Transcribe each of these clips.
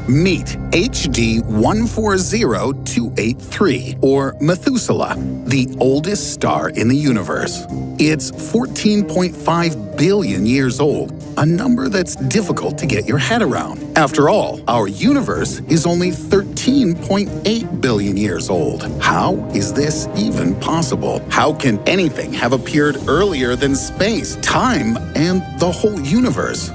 Meet HD 140283, or Methuselah, the oldest star in the universe. It's 14.5 billion years old, a number that's difficult to get your head around. After all, our universe is only 13.8 billion years old. How is this even possible? How can anything have appeared earlier than space, time, and the whole universe?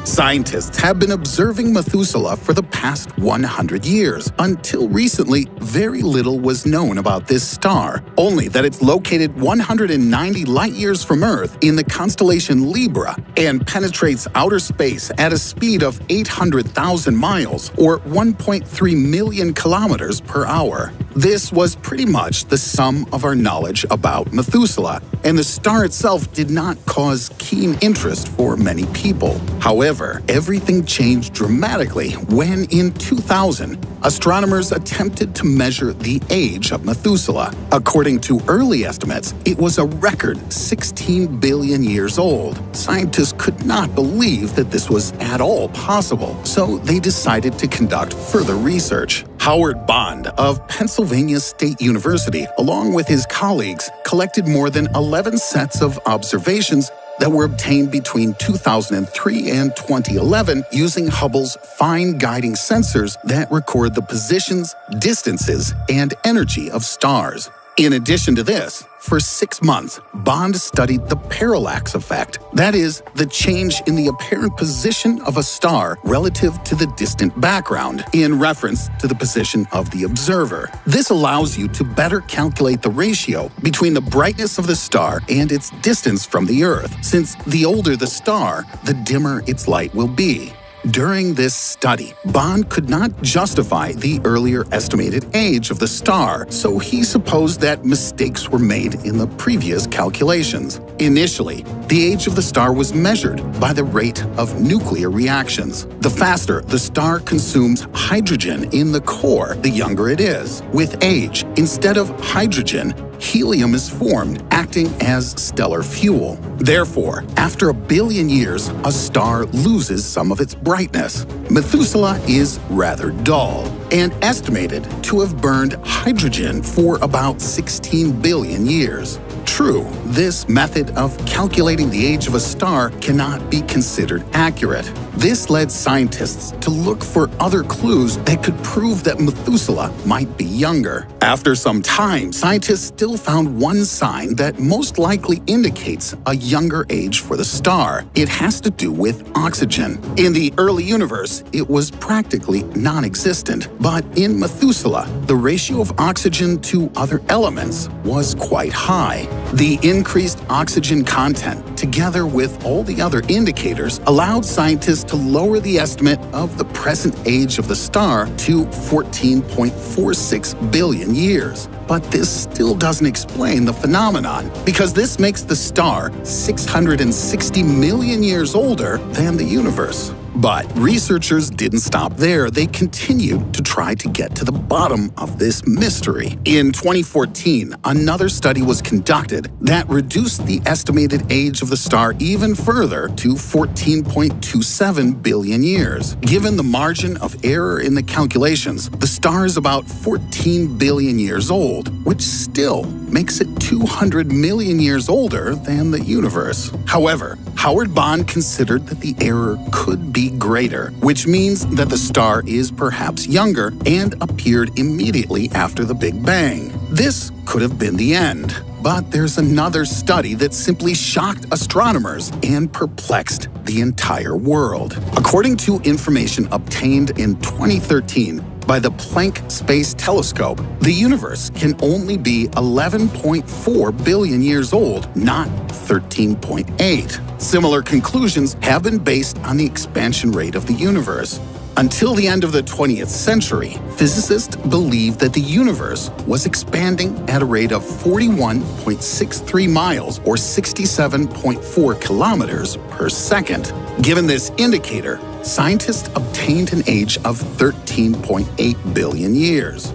Scientists have been observing Methuselah for the past 100 years. Until recently, very little was known about this star, only that it's located 190 light-years from Earth in the constellation Libra and penetrates outer space at a speed of 800,000 miles, or 1.3 million kilometers per hour. This was pretty much the sum of our knowledge about Methuselah, and the star itself did not cause keen interest for many people. However, everything changed dramatically when, in 2000, astronomers attempted to measure the age of Methuselah. According to early estimates, it was a record 16 billion years old. Scientists could not believe that this was at all possible, so they decided to conduct further research. Howard Bond of Pennsylvania State University, along with his colleagues, collected more than 11 sets of observations that were obtained between 2003 and 2011 using Hubble's fine guiding sensors that record the positions, distances, and energy of stars. In addition to this, for 6 months, Bond studied the parallax effect, that is, the change in the apparent position of a star relative to the distant background, in reference to the position of the observer. This allows you to better calculate the ratio between the brightness of the star and its distance from the Earth, since the older the star, the dimmer its light will be. During this study, Bond could not justify the earlier estimated age of the star, so he supposed that mistakes were made in the previous calculations. Initially, the age of the star was measured by the rate of nuclear reactions. The faster the star consumes hydrogen in the core, the younger it is. With age, instead of hydrogen, helium is formed, acting as stellar fuel. Therefore, after 1 billion years, a star loses some of its brightness. Methuselah is rather dull and estimated to have burned hydrogen for about 16 billion years. True, this method of calculating the age of a star cannot be considered accurate. This led scientists to look for other clues that could prove that Methuselah might be younger. After some time, scientists still found one sign that most likely indicates a younger age for the star. It has to do with oxygen. In the early universe, it was practically non-existent, but in Methuselah, the ratio of oxygen to other elements was quite high. The increased oxygen content, together with all the other indicators, allowed scientists to lower the estimate of the present age of the star to 14.46 billion years. But this still doesn't explain the phenomenon, because this makes the star 660 million years older than the universe. But researchers didn't stop there. They continued to try to get to the bottom of this mystery. In 2014, another study was conducted that reduced the estimated age of the star even further to 14.27 billion years. Given the margin of error in the calculations, the star is about 14 billion years old, which still makes it 200 million years older than the universe. However, Howard Bond considered that the error could be greater, which means that the star is perhaps younger and appeared immediately after the Big Bang. This could have been the end. But there's another study that simply shocked astronomers and perplexed the entire world. According to information obtained in 2013, by the Planck Space Telescope, the universe can only be 11.4 billion years old, not 13.8. Similar conclusions have been based on the expansion rate of the universe. Until the end of the 20th century, physicists believed that the universe was expanding at a rate of 41.63 miles or 67.4 kilometers per second. Given this indicator, scientists obtained an age of 13.8 billion years.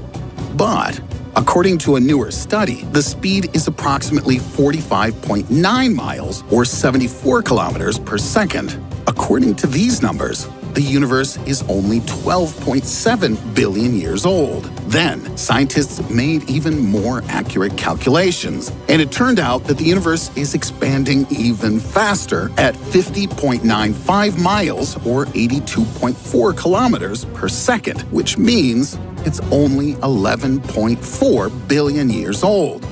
But according to a newer study, the speed is approximately 45.9 miles or 74 kilometers per second. According to these numbers, the universe is only 12.7 billion years old. Then, scientists made even more accurate calculations, and it turned out that the universe is expanding even faster at 50.95 miles or 82.4 kilometers per second, which means it's only 11.4 billion years old.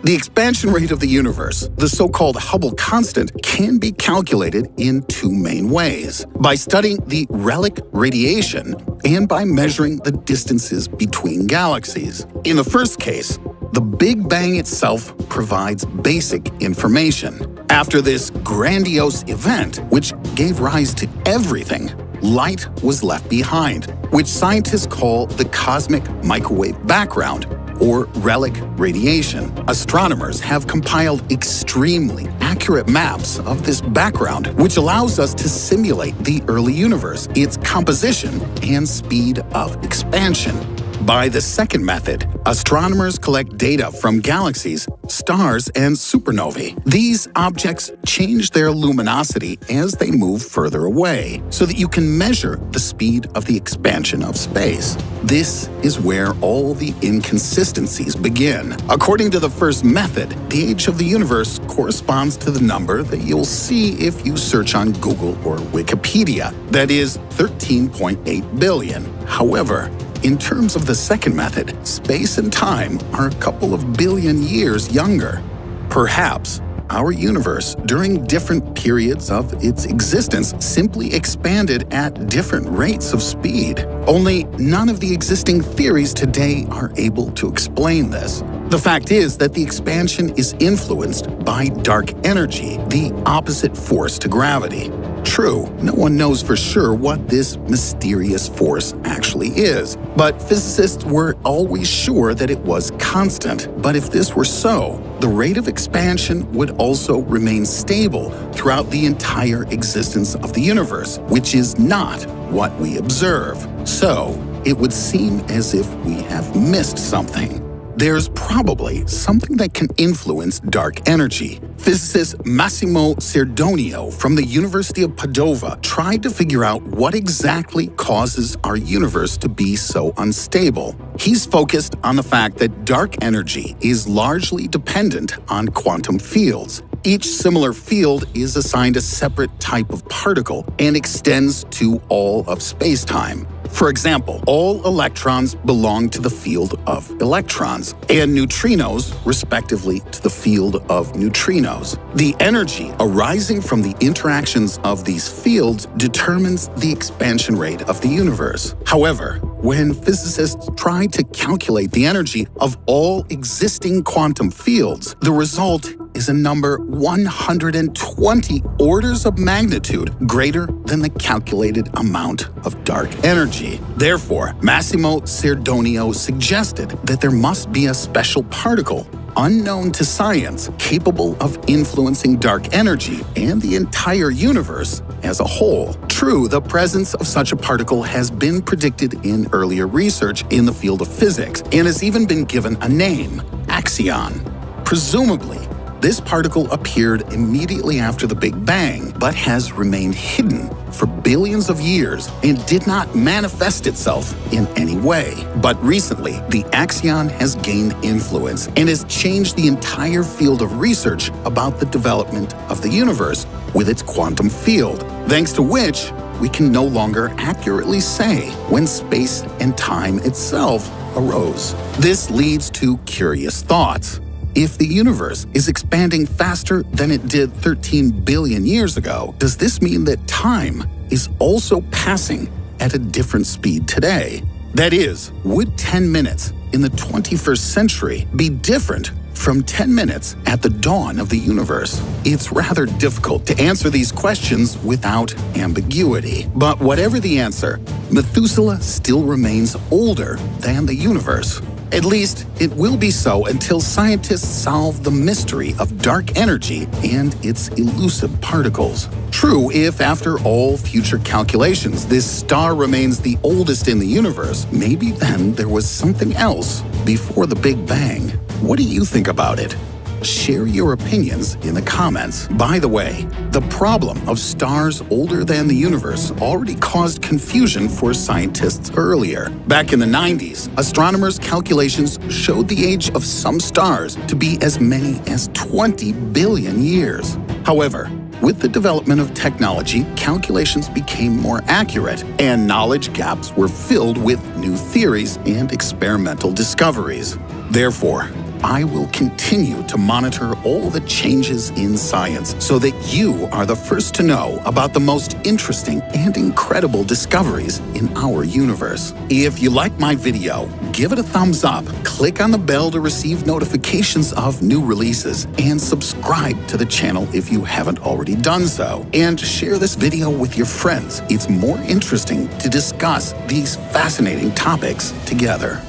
The expansion rate of the universe, the so-called Hubble constant, can be calculated in two main ways: by studying the relic radiation and by measuring the distances between galaxies. In the first case, the Big Bang itself provides basic information. After this grandiose event, which gave rise to everything, light was left behind, which scientists call the cosmic microwave background, or relic radiation. Astronomers have compiled extremely accurate maps of this background, which allows us to simulate the early universe, its composition, and speed of expansion. By the second method, astronomers collect data from galaxies, stars, and supernovae. These objects change their luminosity as they move further away, so that you can measure the speed of the expansion of space. This is where all the inconsistencies begin. According to the first method, the age of the universe corresponds to the number that you'll see if you search on Google or Wikipedia. That is 13.8 billion. However, in terms of the second method, space and time are a couple of billion years younger. Perhaps our universe, during different periods of its existence, simply expanded at different rates of speed. Only none of the existing theories today are able to explain this. The fact is that the expansion is influenced by dark energy, the opposite force to gravity. True, no one knows for sure what this mysterious force actually is, but physicists were always sure that it was constant. But if this were so, the rate of expansion would also remain stable throughout the entire existence of the universe, which is not what we observe. So, it would seem as if we have missed something. There's probably something that can influence dark energy. Physicist Massimo Cerdonio from the University of Padova tried to figure out what exactly causes our universe to be so unstable. He's focused on the fact that dark energy is largely dependent on quantum fields. Each similar field is assigned a separate type of particle and extends to all of space-time. For example, all electrons belong to the field of electrons, and neutrinos, respectively, to the field of neutrinos. The energy arising from the interactions of these fields determines the expansion rate of the universe. However, when physicists try to calculate the energy of all existing quantum fields, the result is a number 120 orders of magnitude greater than the calculated amount of dark energy. Therefore, Massimo Cerdonio suggested that there must be a special particle unknown to science capable of influencing dark energy and the entire universe as a whole. True, the presence of such a particle has been predicted in earlier research in the field of physics and has even been given a name, axion. Presumably, this particle appeared immediately after the Big Bang, but has remained hidden for billions of years and did not manifest itself in any way. But recently, the axion has gained influence and has changed the entire field of research about the development of the universe with its quantum field, thanks to which we can no longer accurately say when space and time itself arose. This leads to curious thoughts. If the universe is expanding faster than it did 13 billion years ago, does this mean that time is also passing at a different speed today? That is, would 10 minutes in the 21st century be different from 10 minutes at the dawn of the universe? It's rather difficult to answer these questions without ambiguity. But whatever the answer, Methuselah still remains older than the universe. At least, it will be so until scientists solve the mystery of dark energy and its elusive particles. True, if after all future calculations this star remains the oldest in the universe, maybe then there was something else before the Big Bang. What do you think about it? share your opinions in the comments. By the way, the problem of stars older than the universe already caused confusion for scientists earlier. Back in the 90s, astronomers' calculations showed the age of some stars to be as many as 20 billion years. However, with the development of technology, calculations became more accurate, and knowledge gaps were filled with new theories and experimental discoveries. Therefore, I will continue to monitor all the changes in science so that you are the first to know about the most interesting and incredible discoveries in our universe. If you like my video, give it a thumbs up, click on the bell to receive notifications of new releases, and subscribe to the channel if you haven't already done so. And share this video with your friends. It's more interesting to discuss these fascinating topics together.